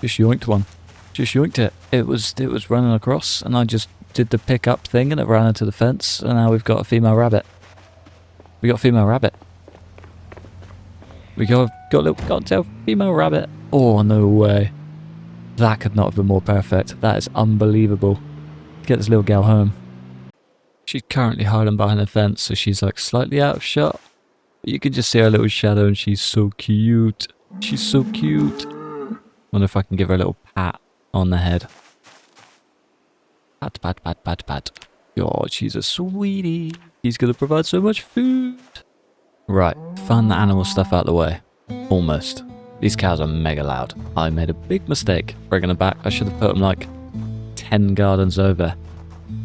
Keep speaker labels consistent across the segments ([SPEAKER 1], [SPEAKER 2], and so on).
[SPEAKER 1] Just yoinked one. Just yoinked it. It was running across, and I just did the pick up thing, and it ran into the fence, and now we've got a female rabbit. We got a female rabbit. We got a little female rabbit. Oh, no way. That could not have been more perfect. That is unbelievable. Get this little gal home. She's currently hiding behind the fence, so she's like slightly out of shot. But you can just see her little shadow, and she's so cute. She's so cute. Wonder if I can give her a little pat on the head. Pat, pat, pat, pat, pat. Oh, she's a sweetie. He's gonna provide so much food. Right, fun animal stuff out of the way. Almost. These cows are mega loud. I made a big mistake bringing them back. I should have put them like 10 gardens over.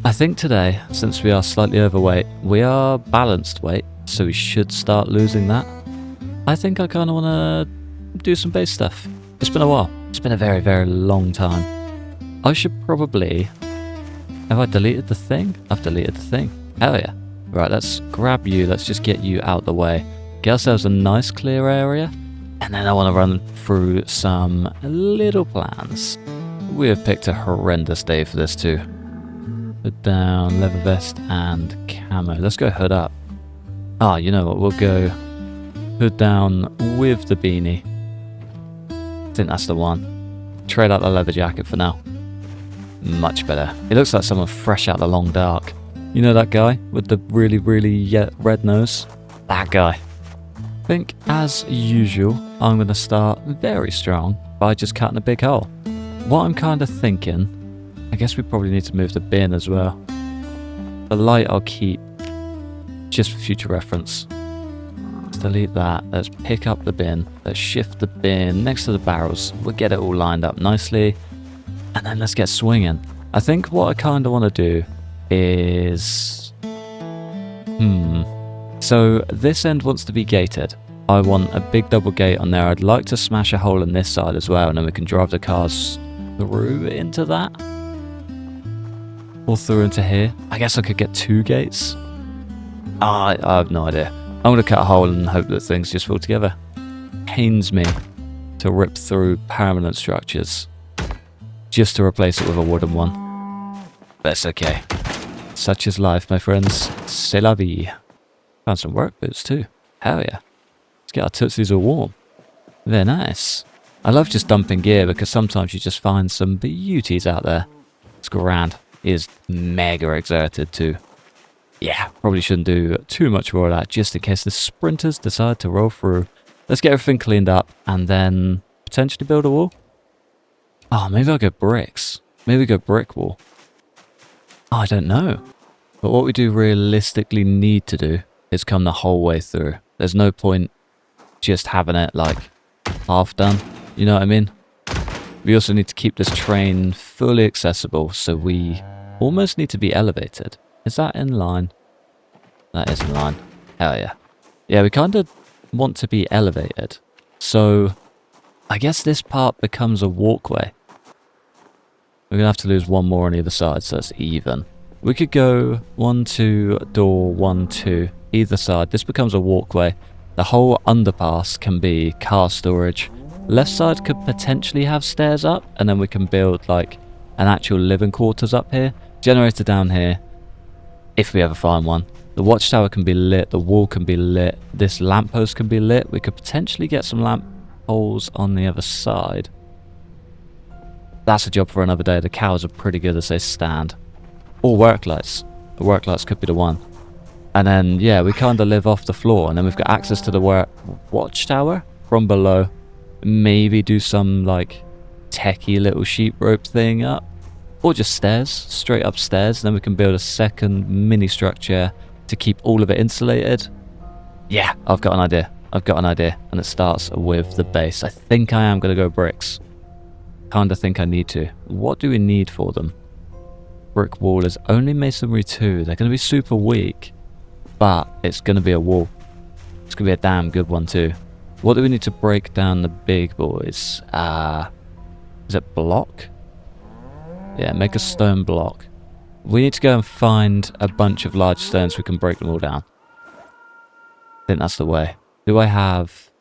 [SPEAKER 1] I think today, since we are slightly overweight, we are balanced weight, so we should start losing that. I think I kind of want to do some base stuff. It's been a while. It's been a very, very long time. I should probably... Have I deleted the thing? I've deleted the thing. Hell yeah. Right, let's grab you. Let's just get you out the way. Get ourselves a nice clear area. And then I want to run through some little plans. We have picked a horrendous day for this too. Hood down, leather vest, and camo. Let's go hood up. Ah, you know what? We'll go hood down with the beanie. I think that's the one. Trade out the leather jacket for now. Much better. It looks like someone fresh out the long dark. You know that guy with the really, really red nose? That guy. I think, as usual, I'm going to start very strong by just cutting a big hole. What I'm kind of thinking, I guess we probably need to move the bin as well. The light I'll keep just for future reference. Let's delete that. Let's pick up the bin. Let's shift the bin next to the barrels. We'll get it all lined up nicely. And then let's get swinging. I think what I kind of want to do is... So this end wants to be gated. I want a big double gate on there. I'd like to smash a hole in this side as well, and then we can drive the cars through into that. Or through into here. I guess I could get 2 gates. I have no idea. I'm going to cut a hole and hope that things just fall together. Pains me to rip through permanent structures just to replace it with a wooden one. That's okay. Such is life, my friends. C'est la vie. Found some work boots too. Hell yeah. Let's get our tootsies all warm. They're nice. I love just dumping gear because sometimes you just find some beauties out there. It's grand. It is mega exerted too. Yeah, probably shouldn't do too much more of that just in case the sprinters decide to roll through. Let's get everything cleaned up and then potentially build a wall. Oh, maybe I'll go bricks. Maybe go brick wall. Oh, I don't know. But what we do realistically need to do is come the whole way through. There's no point just having it like half done. You know what I mean? We also need to keep this train fully accessible, so we almost need to be elevated. Is that in line? That is in line. Hell yeah. Yeah, we kind of want to be elevated. So I guess this part becomes a walkway. We're going to have to lose one more on either side, so it's even. We could go 1, 2, door 1, 2, either side. This becomes a walkway. The whole underpass can be car storage. Left side could potentially have stairs up, and then we can build like an actual living quarters up here. Generator down here, if we ever find one. The watchtower can be lit, the wall can be lit, this lamppost can be lit. We could potentially get some lamp holes on the other side. That's a job for another day. The cows are pretty good as they stand. Or work lights. The work lights could be the one. And then, yeah, we kind of live off the floor. And then we've got access to the watchtower from below. Maybe do some, like, techie little sheep rope thing up. Or just stairs. Straight upstairs. Then we can build a second mini structure to keep all of it insulated. Yeah, I've got an idea. I've got an idea. And it starts with the base. I think I am going to go bricks. Kinda think I need to. What do we need for them? Brick wall is only masonry 2. They're going to be super weak. But it's going to be a wall. It's going to be a damn good one too. What do we need to break down the big boys? Is it block? Yeah, make a stone block. We need to go and find a bunch of large stones so we can break them all down. I think that's the way. Do I have...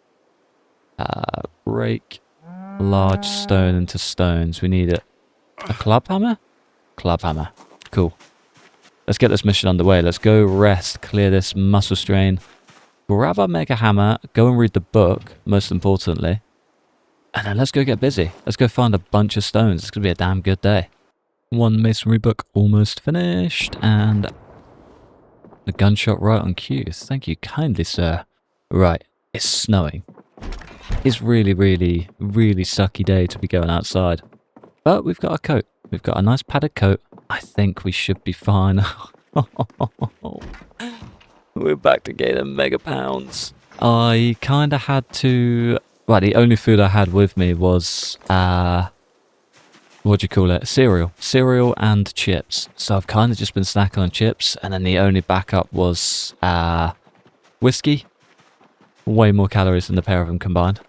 [SPEAKER 1] break... large stone into stones. We need a club hammer? Club hammer. Cool. Let's get this mission underway. Let's go rest, clear this muscle strain, grab our mega hammer, go and read the book, most importantly. And then let's go get busy. Let's go find a bunch of stones. It's going to be a damn good day. One masonry book almost finished, and the gunshot right on cue. Thank you kindly, sir. Right, it's snowing. It's really, really, really sucky day to be going outside. But we've got a coat. We've got a nice padded coat. I think we should be fine. We're back to gaining mega pounds. I kind of had to... Well, the only food I had with me was... what do you call it? Cereal. Cereal and chips. So I've kind of just been snacking on chips. And then the only backup was whiskey. Way more calories than the pair of them combined.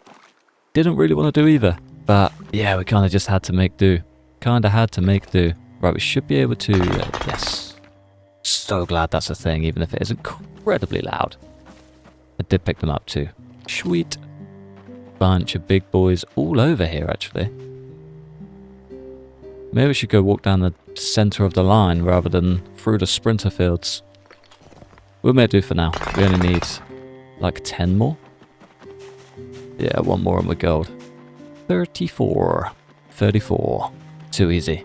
[SPEAKER 1] Didn't really want to do either. But yeah, we kind of just had to make do. Kind of had to make do. Right, we should be able to... yes. So glad that's a thing, even if it is incredibly loud. I did pick them up too. Sweet. Bunch of big boys all over here, actually. Maybe we should go walk down the center of the line rather than through the sprinter fields. We'll make do for now. We only need like 10 more. Yeah, one more and we're gold. 34. 34. Too easy.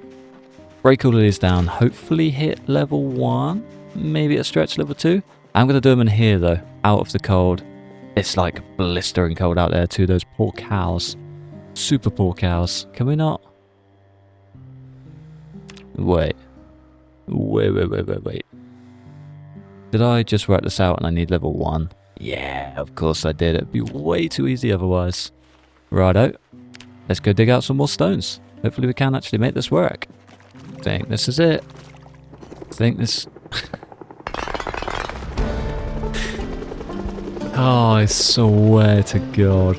[SPEAKER 1] Break all of these down. Hopefully hit level 1. Maybe a stretch level 2. I'm going to do them in here though. Out of the cold. It's like blistering cold out there too. Those poor cows. Super poor cows. Can we not? Wait. Wait. Did I just work this out and I need level 1? Yeah, of course I did. It'd be way too easy otherwise. Righto. Let's go dig out some more stones. Hopefully we can actually make this work. I think this is it. I think this... oh, I swear to God.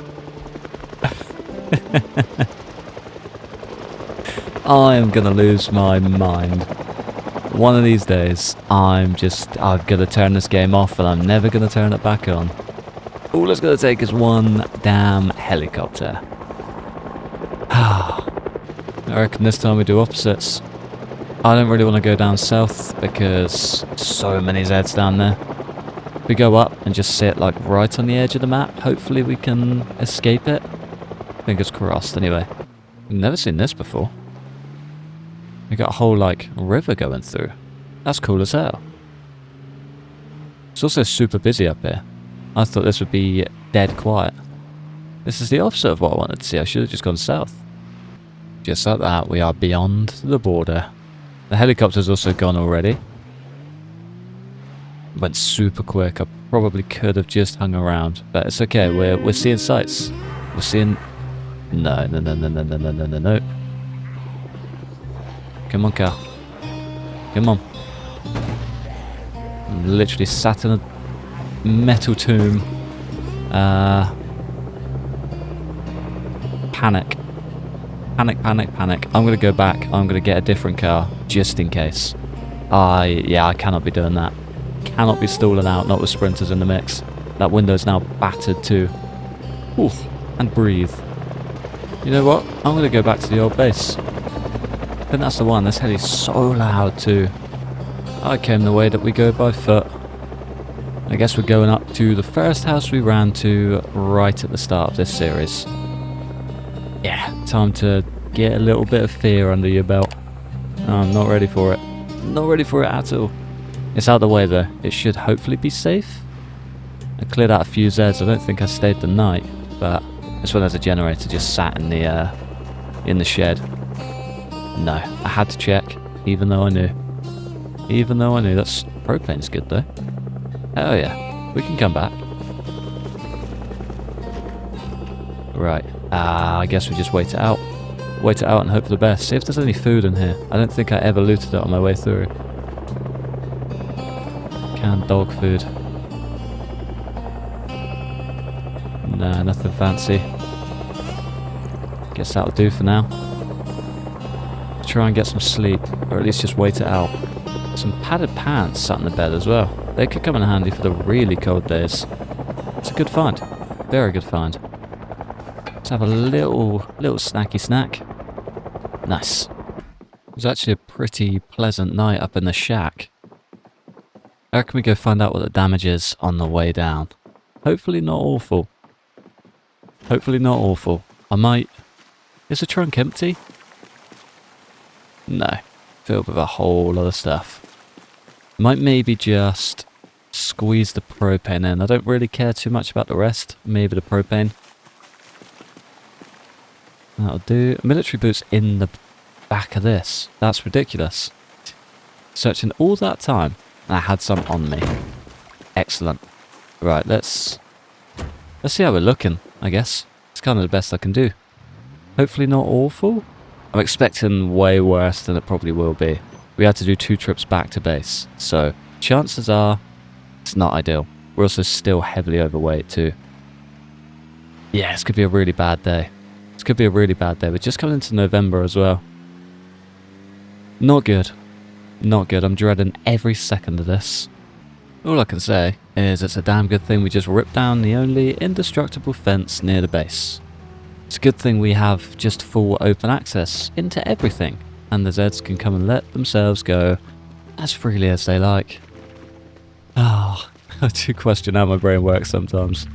[SPEAKER 1] I am gonna lose my mind. One of these days, I'm gonna turn this game off and I'm never gonna turn it back on. All it's gonna take is one damn helicopter. I reckon this time we do opposites. I don't really want to go down south because so many Zeds down there. We go up and just sit like right on the edge of the map. Hopefully we can escape it. Fingers crossed anyway. I've never seen this before. We got a whole like river going through. That's cool as hell. It's also super busy up here. I thought this would be dead quiet. This is the opposite of what I wanted to see. I should have just gone south. Just like that, we are beyond the border. The helicopter's also gone already. Went super quick. I probably could have just hung around, but it's okay. We're seeing sights. We're seeing... No. Come on, car. Come on. I'm literally sat in a metal tomb. Panic. Panic. I'm going to go back. I'm going to get a different car, just in case. Yeah, I cannot be doing that. Cannot be stalling out, not with sprinters in the mix. That window's now battered too. Oof, and breathe. You know what? I'm going to go back to the old base. I think that's the one. This heli's so loud too. I came the way that we go by foot. I guess we're going up to the first house we ran to right at the start of this series. Yeah, time to get a little bit of fear under your belt. No, I'm not ready for it. Not ready for it at all. It's out of the way though. It should hopefully be safe. I cleared out a few Zeds. I don't think I stayed the night, but this one has a generator just sat in the shed. No, I had to check, even though I knew. That's propane's good though. Hell yeah, we can come back. Right, I guess we just wait it out. Wait it out and hope for the best. See if there's any food in here. I don't think I ever looted it on my way through. Canned dog food. Nah, nothing fancy. Guess that'll do for now. Try and get some sleep, or at least just wait it out. Some padded pants sat in the bed as well. They could come in handy for the really cold days. It's a good find. Very good find. Let's have a little snacky snack. Nice. It was actually a pretty pleasant night up in the shack. I reckon we go find out what the damage is on the way down. Hopefully not awful. Hopefully not awful. I might... Is the trunk empty? No. Filled with a whole lot of stuff. Might maybe just squeeze the propane in. I don't really care too much about the rest. Maybe the propane. That'll do. Military boots in the back of this. That's ridiculous. Searching all that time, and I had some on me. Excellent. Right, let's see how we're looking, I guess. It's kind of the best I can do. Hopefully not awful. I'm expecting way worse than it probably will be. We had to do 2 trips back to base, so chances are it's not ideal. We're also still heavily overweight too. Yeah, this could be a really bad day. This could be a really bad day. We're just coming into November as well. Not good. Not good. I'm dreading every second of this. All I can say is it's a damn good thing we just ripped down the only indestructible fence near the base. It's a good thing we have just full open access into everything, and the Zeds can come and let themselves go as freely as they like. Ah, I do question how my brain works sometimes.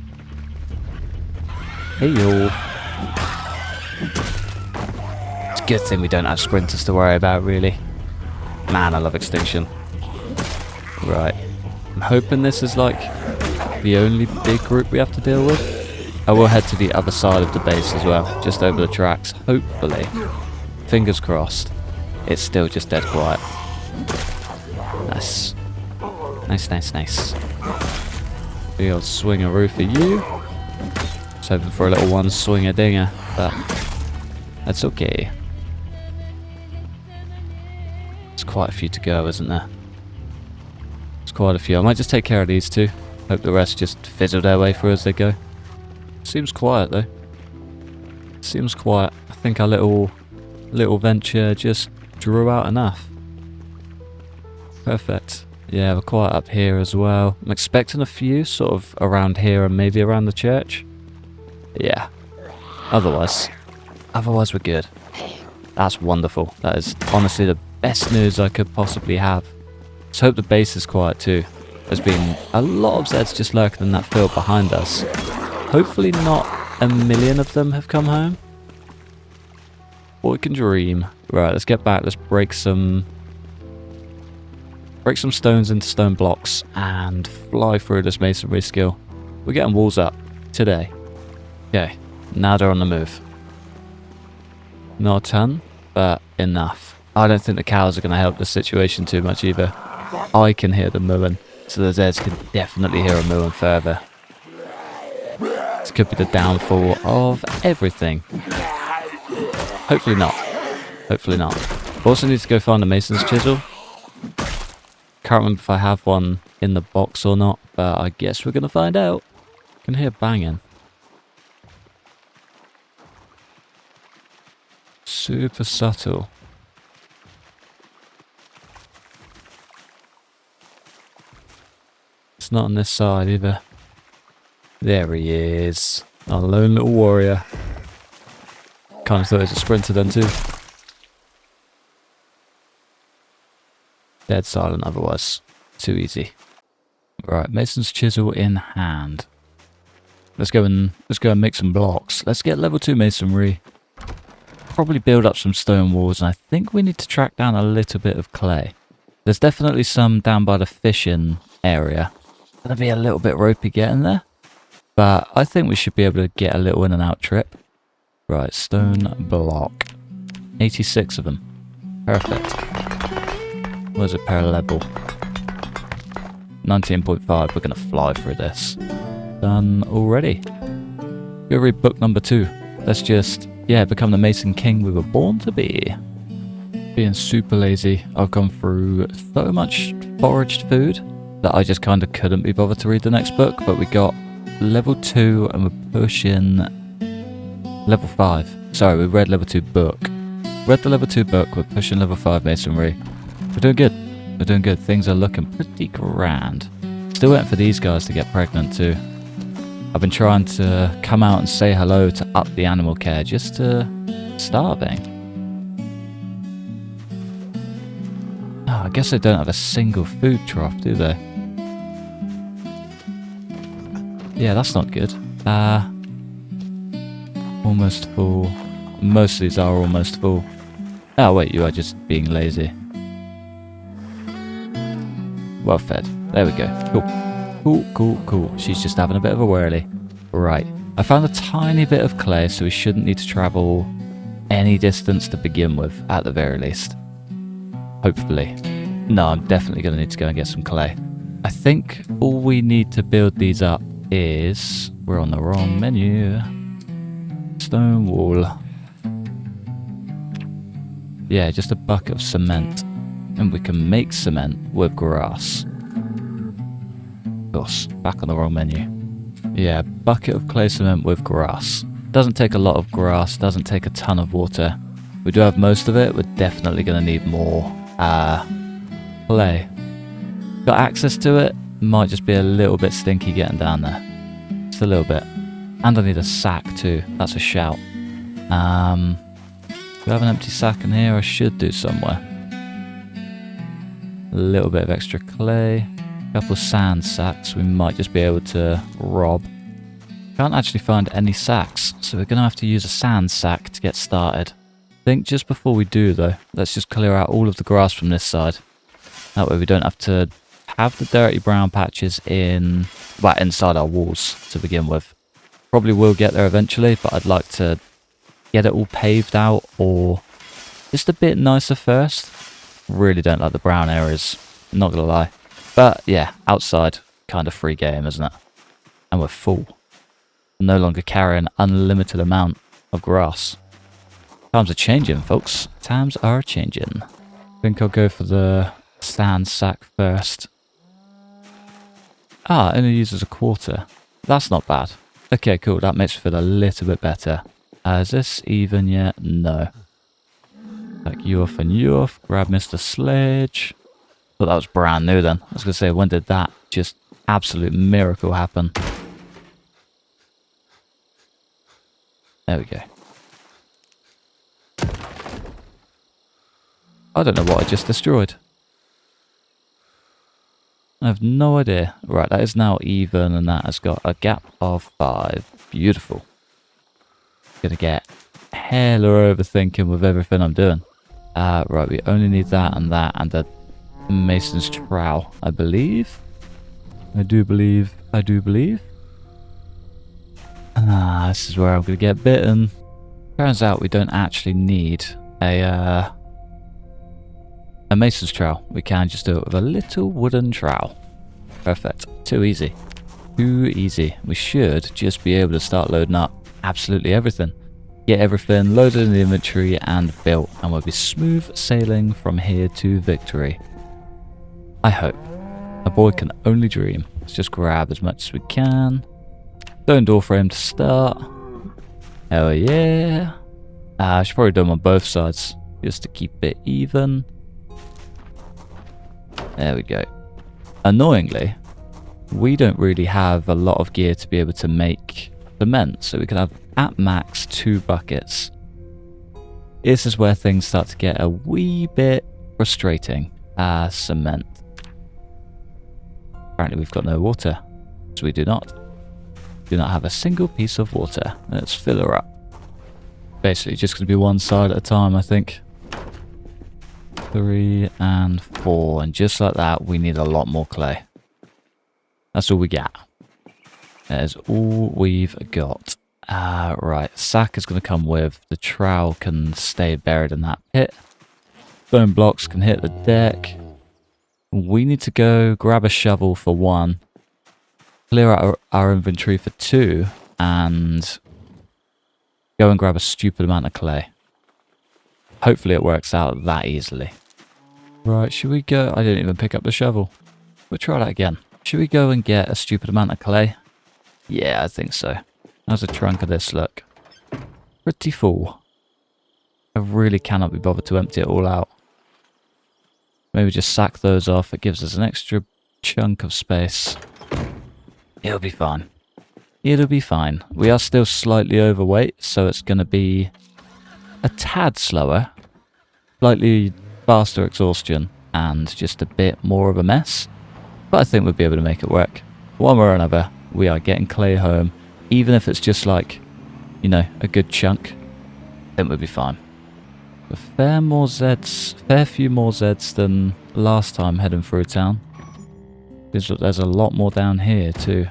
[SPEAKER 1] Hey yo. It's a good thing we don't have sprinters to worry about, really. Man, I love Extinction. Right. I'm hoping this is like the only big group we have to deal with. I will head to the other side of the base as well, just over the tracks, hopefully. Fingers crossed. It's still just dead quiet. Nice. Nice, nice, nice. Big old swingaroo for you. Just hoping for a little one swinger dinger, but that's okay. There's quite a few to go, isn't there? There's quite a few. I might just take care of these two. Hope the rest just fizzle their way through as they go. Seems quiet though. Seems quiet. I think our little venture just drew out enough. Perfect. Yeah, we're quiet up here as well. I'm expecting a few sort of around here and maybe around the church. Yeah. Otherwise we're good. That's wonderful. That is honestly the best news I could possibly have. Let's hope the base is quiet too. There's been a lot of Zeds just lurking in that field behind us. Hopefully not a million of them have come home. Or we can dream. Right, let's get back. Let's break some stones into stone blocks and fly through this masonry skill. We're getting walls up today. Okay, now they're on the move. Not a ton, but enough. I don't think the cows are going to help the situation too much either. I can hear them mooing, so the Zeds can definitely hear them mooing further. This could be the downfall of everything. Hopefully not. Hopefully not. Also need to go find a mason's chisel. Can't remember if I have one in the box or not, but I guess we're going to find out. Can hear banging. Super subtle. It's not on this side either. There he is. Our lone little warrior. Kind of thought it was a sprinter then too. Dead silent otherwise. Too easy. Right, Mason's chisel in hand. Let's go and make some blocks. Let's get level 2 masonry. Probably build up some stone walls, and I think we need to track down a little bit of clay. There's definitely some down by the fishing area. Gonna be a little bit ropey getting there. But I think we should be able to get a little in and out trip. Right, stone block. 86 of them. Perfect. Where's it per level? 19.5. We're going to fly through this. Done already. Go read book number 2. Let's just, become the Mason King we were born to be. Being super lazy, I've gone through so much foraged food that I just kind of couldn't be bothered to read the next book, but we got level 2 and we're pushing level 5. Sorry, we read level 2 book. Read the level 2 book, we're pushing level 5 masonry. We're doing good. We're doing good. Things are looking pretty grand. Still waiting for these guys to get pregnant too. I've been trying to come out and say hello to up the animal care just to starving. Oh, I guess they don't have a single food trough, do they? Yeah, that's not good. Almost full. Most of these are almost full. Oh wait, you are just being lazy. Well fed. There we go. Cool. She's just having a bit of a whirly. Right. I found a tiny bit of clay, so we shouldn't need to travel any distance to begin with, at the very least. Hopefully. No, I'm definitely going to need to go and get some clay. I think all we need to build these up is... We're on the wrong menu. Stone wall. Yeah, just a bucket of cement. And we can make cement with grass. Of course, back on the wrong menu. Yeah, bucket of clay cement with grass. Doesn't take a lot of grass, doesn't take a ton of water. We do have most of it, we're definitely going to need more clay. Got access to it, might just be a little bit stinky getting down there. Just a little bit. And I need a sack too, that's a shout. Do I have an empty sack in here? I should do somewhere. A little bit of extra clay. A couple of sand sacks we might just be able to rob. Can't actually find any sacks, so we're going to have to use a sand sack to get started. I think just before we do though, let's just clear out all of the grass from this side. That way we don't have to have the dirty brown patches inside our walls to begin with. Probably will get there eventually, but I'd like to get it all paved out or just a bit nicer first. Really don't like the brown areas, not gonna lie. But yeah, outside, kind of free game, isn't it? And we're full. We're no longer carrying an unlimited amount of grass. Times are changing, folks. Times are changing. I think I'll go for the sand sack first. Ah, it only uses a quarter. That's not bad. Okay, cool. That makes me feel a little bit better. Is this even yet? No. Like you off and you off. Grab Mr. Sledge. Thought that was brand new then. I was going to say, when did that just absolute miracle happen? There we go. I don't know what I just destroyed. I have no idea. Right, that is now even, and that has got a gap of 5. Beautiful. Gonna get hella overthinking with everything I'm doing. Right, we only need that and a mason's trowel, I believe. I do believe. This is where I'm gonna get bitten. Turns out we don't actually need a mason's trowel. We can just do it with a little wooden trowel. Perfect. Too easy. Too easy. We should just be able to start loading up absolutely everything. Get everything loaded in the inventory and built, and we'll be smooth sailing from here to victory. I hope. A boy can only dream. Let's just grab as much as we can. Stone door frame to start. Hell yeah. I should probably do them on both sides just to keep it even. There we go. Annoyingly, we don't really have a lot of gear to be able to make cement, so we can have at max 2 buckets. This is where things start to get a wee bit frustrating. Cement. Apparently we've got no water, so we do not have a single piece of water. Let's fill her up. Basically just going to be one side at a time, I think. 3 and 4, and just like that we need a lot more clay. That's all we got. That is all we've got. Right, sack is going to come with. The trowel can stay buried in that pit. Stone blocks can hit the deck. We need to go grab a shovel for 1. Clear out our inventory for 2. And go and grab a stupid amount of clay. Hopefully it works out that easily. Right, should we go? I didn't even pick up the shovel. We'll try that again. Should we go and get a stupid amount of clay? Yeah, I think so. How's the trunk of this look? Pretty full. I really cannot be bothered to empty it all out. Maybe just sack those off. It gives us an extra chunk of space. It'll be fine. It'll be fine. We are still slightly overweight, so it's going to be a tad slower, slightly faster exhaustion, and just a bit more of a mess. But I think we'll be able to make it work. One way or another, we are getting clay home, even if it's just like, you know, a good chunk. I think we'll be fine. A fair few more Zeds than last time heading through town. There's a lot more down here too.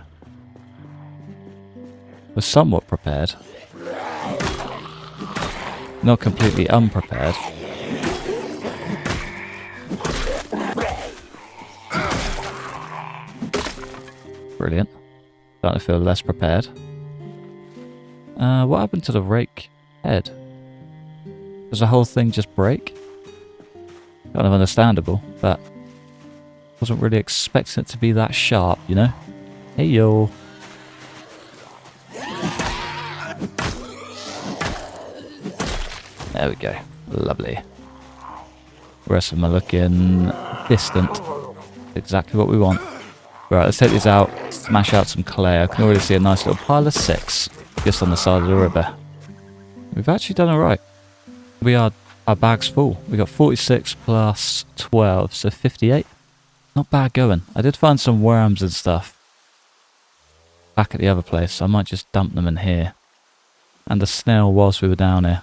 [SPEAKER 1] We're somewhat prepared. Not completely unprepared. Brilliant. Starting to feel less prepared. What happened to the rake head? Does the whole thing just break? Kind of understandable, but wasn't really expecting it to be that sharp, you know? Hey yo. There we go. Lovely. The rest of them are looking distant. Exactly what we want. Right, let's take these out, smash out some clay. I can already see a nice little pile of 6 just on the side of the river. We've actually done alright. Our bag's full. We got 46 plus 12, so 58. Not bad going. I did find some worms and stuff back at the other place, so I might just dump them in here. And a snail whilst we were down here.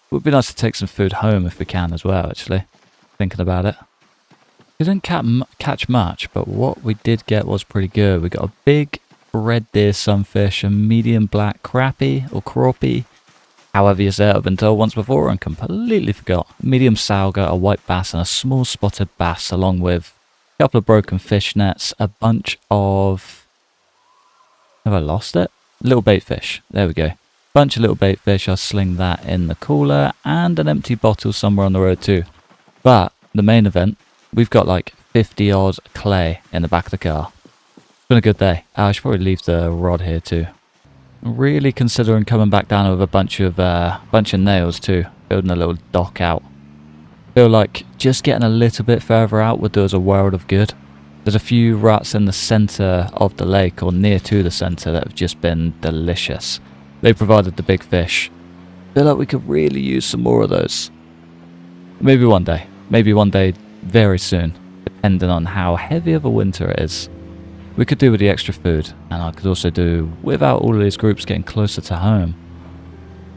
[SPEAKER 1] It would be nice to take some food home if we can as well, actually. Thinking about it. We didn't catch much, but what we did get was pretty good. We got a big red deer sunfish, a medium black crappie or crappie. However you say it, I've been told once before and completely forgot. Medium sauger, a white bass, and a small spotted bass, along with a couple of broken fish nets, a bunch of... Have I lost it? Little bait fish. There we go. Bunch of little bait fish. I'll sling that in the cooler, and an empty bottle somewhere on the road too. But the main event, we've got like 50 odd clay in the back of the car. It's been a good day. I should probably leave the rod here too. Really considering coming back down with a bunch of nails too, building a little dock out. Feel like just getting a little bit further out would do us a world of good. There's a few ruts in the centre of the lake, or near to the centre, that have just been delicious. They provided the big fish. Feel like we could really use some more of those. Maybe one day very soon, depending on how heavy of a winter it is. We could do with the extra food, and I could also do without all of these groups getting closer to home.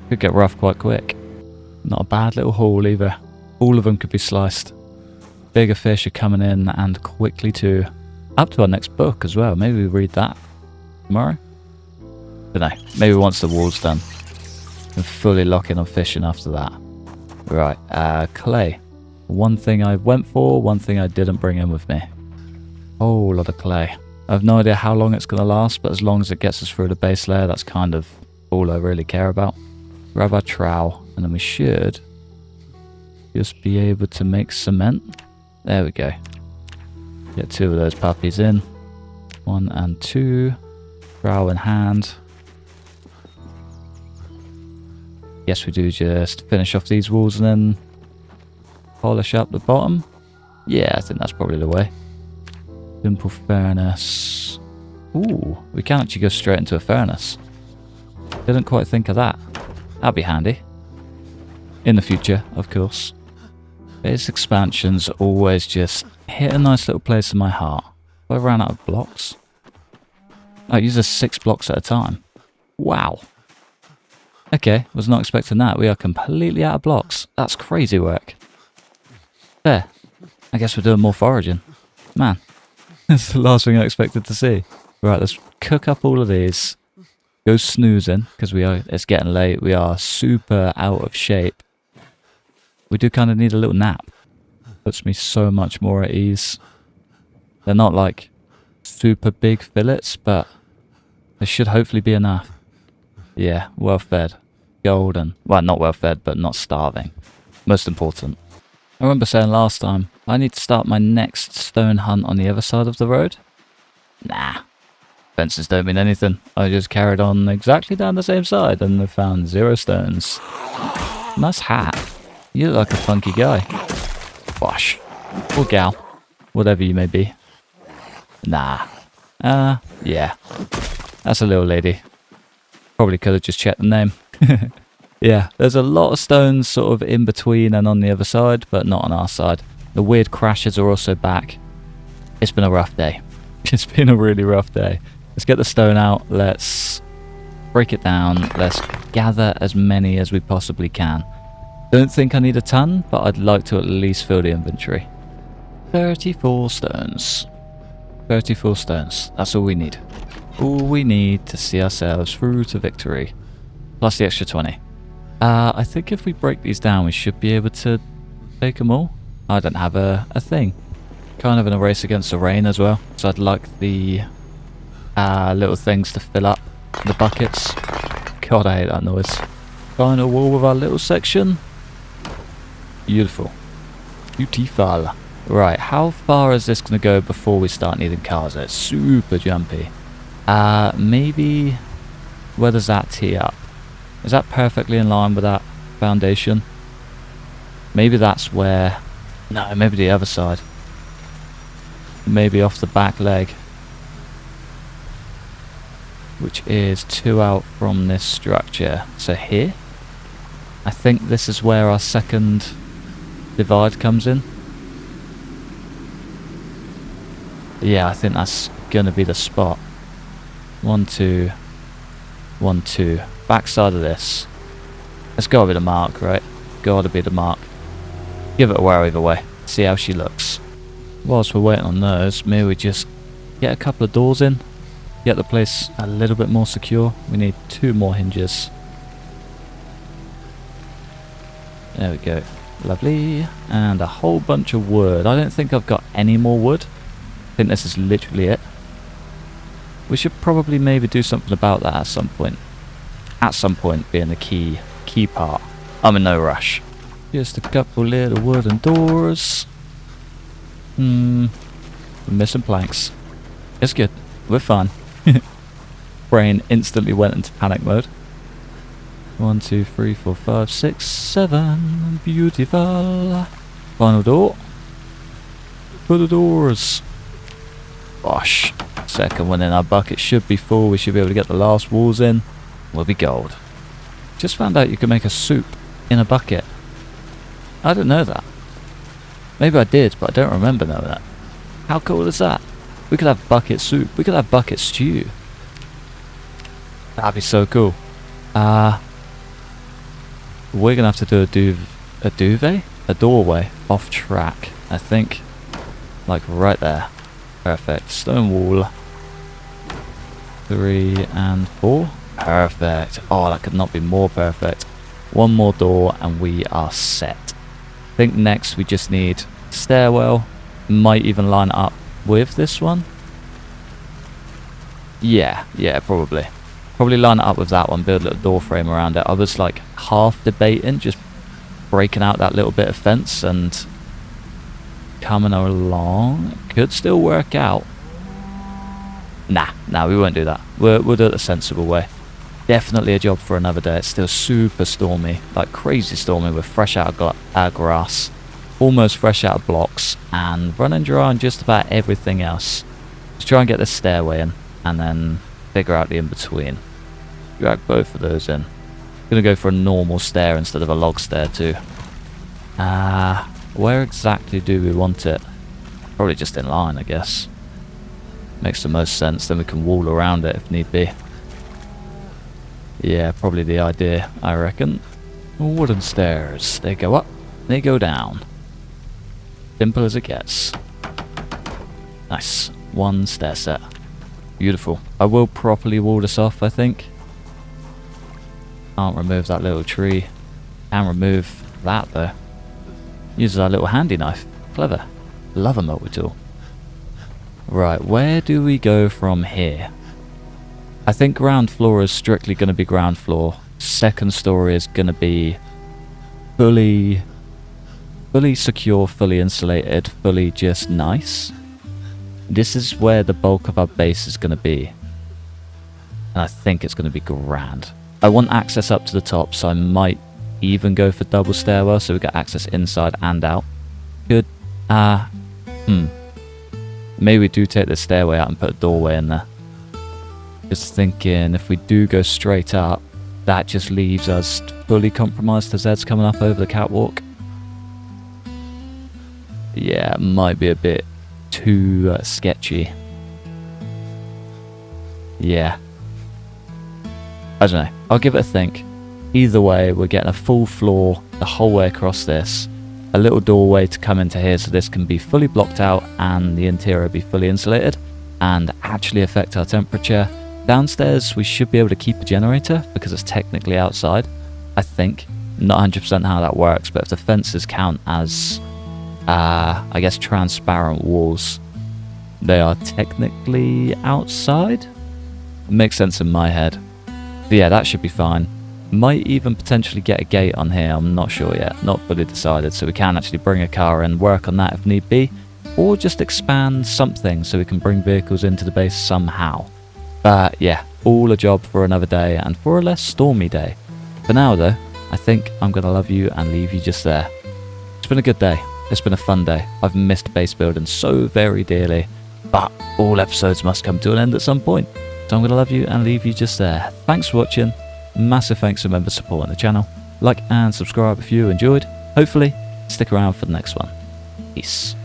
[SPEAKER 1] Could get rough quite quick. Not a bad little haul either. All of them could be sliced. Bigger fish are coming in, and quickly too. Up to our next book as well. Maybe we read that tomorrow? Don't know. Maybe once the wall's done. And fully lock in on fishing after that. Right, clay. One thing I went for, one thing I didn't bring in with me. Whole lot of clay. I have no idea how long it's going to last, but as long as it gets us through the base layer, that's kind of all I really care about. Grab our trowel, and then we should just be able to make cement. There we go. Get 2 of those puppies in. 1 and 2. Trowel in hand. Guess we do just finish off these walls and then polish up the bottom. Yeah, I think that's probably the way. Simple furnace. Ooh, we can actually go straight into a furnace. Didn't quite think of that. That'd be handy. In the future, of course. Base expansions always just hit a nice little place in my heart. I ran out of blocks. I use 6 blocks at a time. Wow. Okay, was not expecting that. We are completely out of blocks. That's crazy work. There. I guess we're doing more foraging. Man. That's the last thing I expected to see. Right, let's cook up all of these. Go snoozing, because it's getting late. We are super out of shape. We do kind of need a little nap. Puts me so much more at ease. They're not like super big fillets, but there should hopefully be enough. Yeah, well fed. Golden. Well, not well fed, but not starving. Most important. I remember saying last time, I need to start my next stone hunt on the other side of the road. Nah. Fences don't mean anything. I just carried on exactly down the same side and I found 0 stones. Nice hat. You look like a funky guy. Bosh. Or gal. Whatever you may be. Nah. Yeah. That's a little lady. Probably could have just checked the name. Yeah, there's a lot of stones sort of in between and on the other side, but not on our side. The weird crashes are also back. It's been a rough day. It's been a really rough day. Let's get the stone out. Let's break it down. Let's gather as many as we possibly can. Don't think I need a ton, but I'd like to at least fill the inventory. 34 stones. 34 stones. That's all we need. All we need to see ourselves through to victory. Plus the extra 20. I think if we break these down, we should be able to take them all. I don't have a thing. Kind of in a race against the rain as well. So I'd like the little things to fill up the buckets. God, I hate that noise. Final wall with our little section. Beautiful. Beautiful. Right, how far is this going to go before we start needing cars? It's super jumpy. Maybe... Where does that tee up? Is that perfectly in line with that foundation? Maybe that's where... No, maybe the other side. Maybe off the back leg. Which is 2 out from this structure. So here? I think this is where our second divide comes in. Yeah, I think that's going to be the spot. 1, 2... 1, 2. Backside of this. It's got to be the mark, right? Got to be the mark. Give it a whirl either way. See how she looks. Whilst we're waiting on those, maybe we just get a couple of doors in. Get the place a little bit more secure. We need 2 more hinges. There we go. Lovely. And a whole bunch of wood. I don't think I've got any more wood. I think this is literally it. We should probably maybe do something about that at some point. At some point being the key part. I'm in no rush. Just a couple little wooden doors. We're missing planks. It's good. We're fine. Brain instantly went into panic mode. 1, 2, 3, 4, 5, 6, 7. Beautiful. Final door. For the doors. Gosh. Second one in our bucket should be full. We should be able to get the last walls in. We'll be gold. Just found out you can make a soup in a bucket. I didn't know that. Maybe I did, but I don't remember knowing that. How cool is that? We could have bucket soup. We could have bucket stew. That'd be so cool. We're gonna have to do a duvet? A doorway off track, I think. Like right there. Perfect. Stone wall. 3 and 4. Perfect. Oh, that could not be more perfect. 1 more door and we are set. I think next we just need stairwell. Might even line it up with this one. Yeah, probably. Probably line it up with that one, build a little door frame around it. I was like half debating just breaking out that little bit of fence and coming along. Could still work out. Nah, we won't do that. We'll do it the sensible way. Definitely a job for another day. It's still super stormy, like crazy stormy. We're fresh out of grass, almost fresh out of blocks, and running dry on just about everything else. Let's try and get this stairway in, and then figure out the in-between. Drag both of those in. Gonna go for a normal stair instead of a log stair too. Where exactly do we want it? Probably just in line, I guess. Makes the most sense, then we can wall around it if need be. Yeah, probably the idea, I reckon. Wooden stairs. They go up, they go down. Simple as it gets. Nice. 1 stair set. Beautiful. I will properly wall this off, I think. Can't remove that little tree. Can remove that though. Uses our little handy knife. Clever. Love a multi-tool. Right, where do we go from here? I think ground floor is strictly going to be ground floor. Second story is going to be fully secure, fully insulated, fully just nice. This is where the bulk of our base is going to be. And I think it's going to be grand. I want access up to the top, so I might even go for double stairwell so we get access inside and out. Good. Maybe we do take the stairway out and put a doorway in there. Just thinking, if we do go straight up, that just leaves us fully compromised to Zeds coming up over the catwalk. Yeah, it might be a bit too sketchy. Yeah. I don't know. I'll give it a think. Either way, we're getting a full floor the whole way across this. A little doorway to come into here so this can be fully blocked out and the interior be fully insulated and actually affect our temperature. Downstairs, we should be able to keep a generator because it's technically outside, I think. Not 100% how that works, but if the fences count as, I guess, transparent walls, they are technically outside? It makes sense in my head. But yeah, that should be fine. Might even potentially get a gate on here, I'm not sure yet, not fully decided, so we can actually bring a car in, work on that if need be, or just expand something so we can bring vehicles into the base somehow. But yeah, all a job for another day and for a less stormy day. For now though, I think I'm going to love you and leave you just there. It's been a good day, it's been a fun day, I've missed base building so very dearly, but all episodes must come to an end at some point. So I'm going to love you and leave you just there. Thanks for watching. Massive thanks to members supporting the channel. Like and subscribe if you enjoyed. Hopefully, stick around for the next one. Peace.